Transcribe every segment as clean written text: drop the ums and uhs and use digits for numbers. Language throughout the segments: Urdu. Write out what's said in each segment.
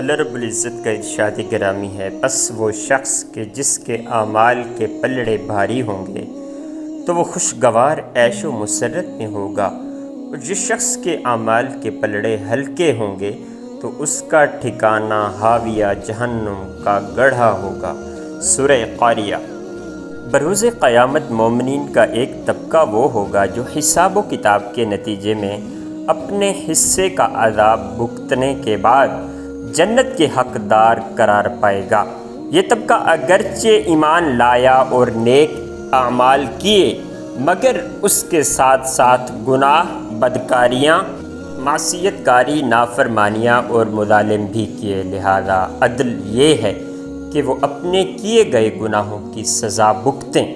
اللہ رب العزت کا ارشاد گرامی ہے، پس وہ شخص کہ جس کے اعمال کے پلڑے بھاری ہوں گے تو وہ خوشگوار عیش و مسرت میں ہوگا، اور جس شخص کے اعمال کے پلڑے ہلکے ہوں گے تو اس کا ٹھکانہ حاویہ جہنم کا گڑھا ہوگا۔ سورہ قاریہ۔ بروز قیامت مومنین کا ایک طبقہ وہ ہوگا جو حساب و کتاب کے نتیجے میں اپنے حصے کا عذاب بھگتنے کے بعد جنت کے حقدار قرار پائے گا۔ یہ طبقہ اگرچہ ایمان لایا اور نیک اعمال کیے مگر اس کے ساتھ ساتھ گناہ، بدکاریاں، معصیت کاری، نافرمانیاں اور مظالم بھی کیے، لہذا عدل یہ ہے کہ وہ اپنے کیے گئے گناہوں کی سزا بھگتیں۔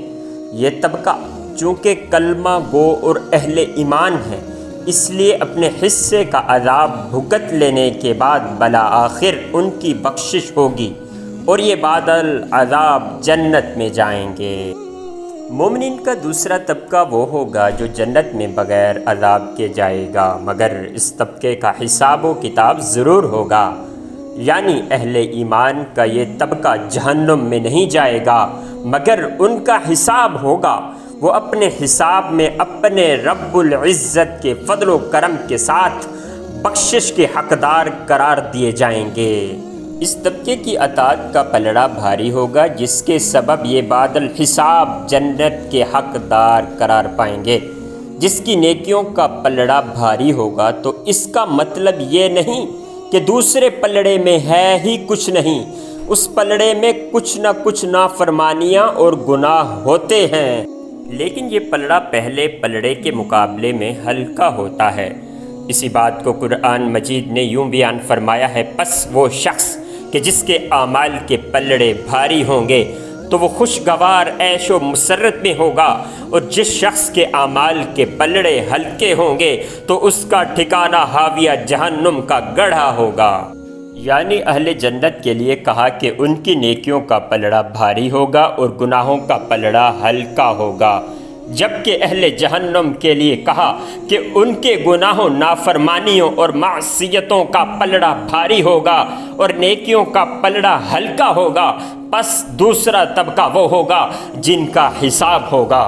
یہ طبقہ چونکہ کلمہ گو اور اہل ایمان ہے، اس لیے اپنے حصے کا عذاب بھگت لینے کے بعد بالآخر ان کی بخشش ہوگی اور یہ بعد العذاب جنت میں جائیں گے۔ مومنین کا دوسرا طبقہ وہ ہوگا جو جنت میں بغیر عذاب کے جائے گا، مگر اس طبقے کا حساب و کتاب ضرور ہوگا، یعنی اہل ایمان کا یہ طبقہ جہنم میں نہیں جائے گا مگر ان کا حساب ہوگا، وہ اپنے حساب میں اپنے رب العزت کے فضل و کرم کے ساتھ بخشش کے حقدار قرار دیے جائیں گے۔ اس طبقے کی اطاعت کا پلڑا بھاری ہوگا جس کے سبب یہ بعد الحساب جنت کے حقدار قرار پائیں گے۔ جس کی نیکیوں کا پلڑا بھاری ہوگا تو اس کا مطلب یہ نہیں کہ دوسرے پلڑے میں ہے ہی کچھ نہیں، اس پلڑے میں کچھ نہ کچھ نافرمانیاں اور گناہ ہوتے ہیں، لیکن یہ پلڑا پہلے پلڑے کے مقابلے میں ہلکا ہوتا ہے۔ اسی بات کو قرآن مجید نے یوں بیان فرمایا ہے، پس وہ شخص کہ جس کے اعمال کے پلڑے بھاری ہوں گے تو وہ خوشگوار عیش و مسرت میں ہوگا، اور جس شخص کے اعمال کے پلڑے ہلکے ہوں گے تو اس کا ٹھکانہ حاویہ جہنم کا گڑھا ہوگا۔ یعنی اہل جنت کے لیے کہا کہ ان کی نیکیوں کا پلڑا بھاری ہوگا اور گناہوں کا پلڑا ہلکا ہوگا، جبکہ اہل جہنم کے لیے کہا کہ ان کے گناہوں، نافرمانیوں اور معصیتوں کا پلڑا بھاری ہوگا اور نیکیوں کا پلڑا ہلکا ہوگا۔ پس دوسرا طبقہ وہ ہوگا جن کا حساب ہوگا،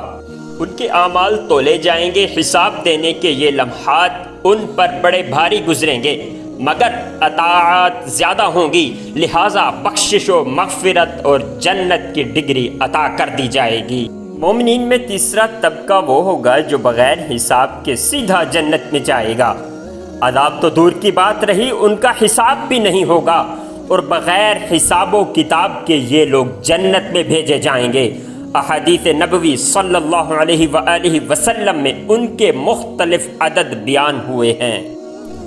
ان کے اعمال تولے جائیں گے، حساب دینے کے یہ لمحات ان پر بڑے بھاری گزریں گے مگر اطاعت زیادہ ہوں گی، لہٰذا بخشش و مغفرت اور جنت کی ڈگری عطا کر دی جائے گی۔ مومنین میں تیسرا طبقہ وہ ہوگا جو بغیر حساب کے سیدھا جنت میں جائے گا، عذاب تو دور کی بات رہی، ان کا حساب بھی نہیں ہوگا، اور بغیر حساب و کتاب کے یہ لوگ جنت میں بھیجے جائیں گے۔ احادیث نبوی صلی اللہ علیہ وآلہ وسلم میں ان کے مختلف عدد بیان ہوئے ہیں۔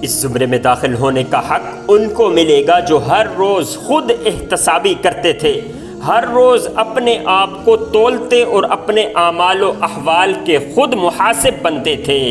اس زمرے میں داخل ہونے کا حق ان کو ملے گا جو ہر روز خود احتسابی کرتے تھے، ہر روز اپنے آپ کو تولتے اور اپنے اعمال و احوال کے خود محاسب بنتے تھے۔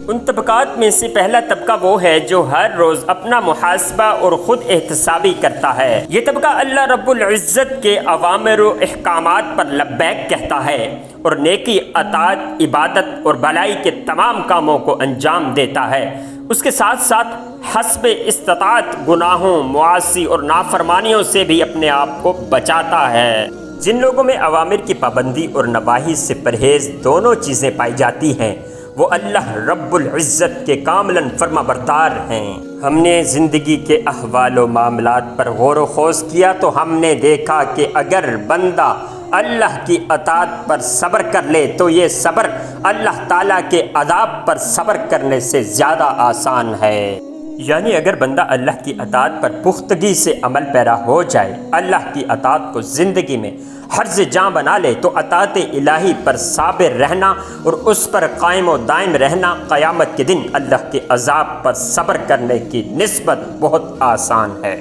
ان طبقات میں سے پہلا طبقہ وہ ہے جو ہر روز اپنا محاسبہ اور خود احتسابی کرتا ہے۔ یہ طبقہ اللہ رب العزت کے اوامر و احکامات پر لبیک کہتا ہے اور نیکی، اطاعت، عبادت اور بھلائی کے تمام کاموں کو انجام دیتا ہے، اس کے ساتھ ساتھ حسب استطاعت گناہوں، معاصی اور نافرمانیوں سے بھی اپنے آپ کو بچاتا ہے۔ جن لوگوں میں اوامر کی پابندی اور نواہی سے پرہیز دونوں چیزیں پائی جاتی ہیں وہ اللہ رب العزت کے کاملاً فرما بردار ہیں۔ ہم نے زندگی کے احوال و معاملات پر غور و خوض کیا تو ہم نے دیکھا کہ اگر بندہ اللہ کی اطاعت پر صبر کر لے تو یہ صبر اللہ تعالیٰ کے عذاب پر صبر کرنے سے زیادہ آسان ہے۔ یعنی اگر بندہ اللہ کی اطاعت پر پختگی سے عمل پیرا ہو جائے، اللہ کی اطاعت کو زندگی میں حرز جاں بنا لے تو اطاعت الہی پر صابر رہنا اور اس پر قائم و دائم رہنا قیامت کے دن اللہ کے عذاب پر صبر کرنے کی نسبت بہت آسان ہے۔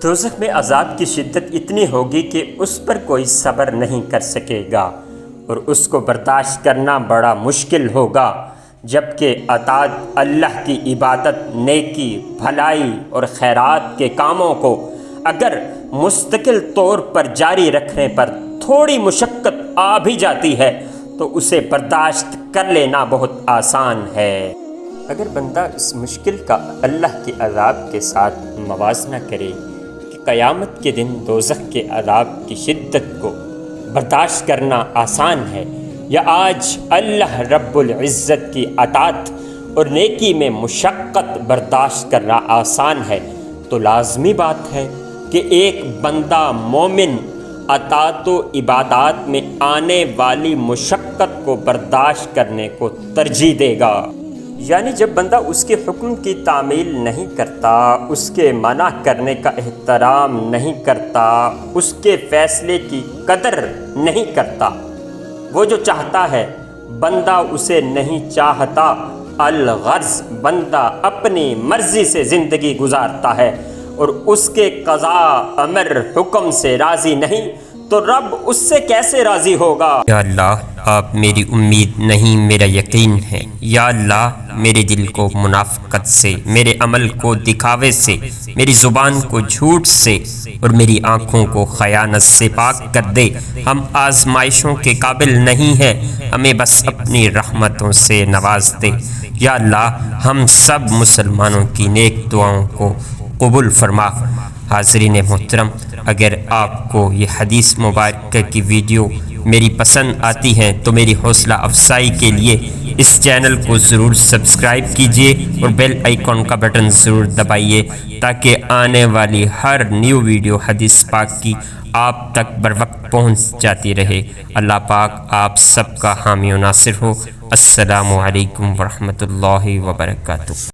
دوزخ میں عذاب کی شدت اتنی ہوگی کہ اس پر کوئی صبر نہیں کر سکے گا اور اس کو برداشت کرنا بڑا مشکل ہوگا، جبکہ اطاعت، اللہ کی عبادت، نیکی، بھلائی اور خیرات کے کاموں کو اگر مستقل طور پر جاری رکھنے پر تھوڑی مشقت آ بھی جاتی ہے تو اسے برداشت کر لینا بہت آسان ہے۔ اگر بندہ اس مشکل کا اللہ کے عذاب کے ساتھ موازنہ کرے قیامت کے دن دوزخ کے عذاب کی شدت کو برداشت کرنا آسان ہے یا آج اللہ رب العزت کی اطاعت اور نیکی میں مشقت برداشت کرنا آسان ہے، تو لازمی بات ہے کہ ایک بندہ مومن اطاعت و عبادات میں آنے والی مشقت کو برداشت کرنے کو ترجیح دے گا۔ یعنی جب بندہ اس کے حکم کی تعمیل نہیں کرتا، اس کے منع کرنے کا احترام نہیں کرتا، اس کے فیصلے کی قدر نہیں کرتا، وہ جو چاہتا ہے بندہ اسے نہیں چاہتا، الغرض بندہ اپنی مرضی سے زندگی گزارتا ہے اور اس کے قضاء امر حکم سے راضی نہیں، تو رب اس سے کیسے راضی ہوگا؟ یا اللہ آپ میری امید نہیں میرا یقین ہے، یا اللہ میرے دل کو منافقت سے، میرے عمل کو دکھاوے سے، میری زبان کو جھوٹ سے اور میری آنکھوں کو خیانت سے پاک کر دے۔ ہم آزمائشوں کے قابل نہیں ہیں، ہمیں بس اپنی رحمتوں سے نواز دے۔ یا اللہ ہم سب مسلمانوں کی نیک دعاؤں کو قبول فرما۔ حاضرین محترم، اگر آپ کو یہ حدیث مبارکہ کی ویڈیو میری پسند آتی ہیں تو میری حوصلہ افزائی کے لیے اس چینل کو ضرور سبسکرائب کیجیے اور بیل آئیکن کا بٹن ضرور دبائیے تاکہ آنے والی ہر نیو ویڈیو حدیث پاک کی آپ تک بر وقت پہنچ جاتی رہے۔ اللہ پاک آپ سب کا حامی و ناصر ہو۔ السلام علیکم ورحمۃ اللہ وبرکاتہ۔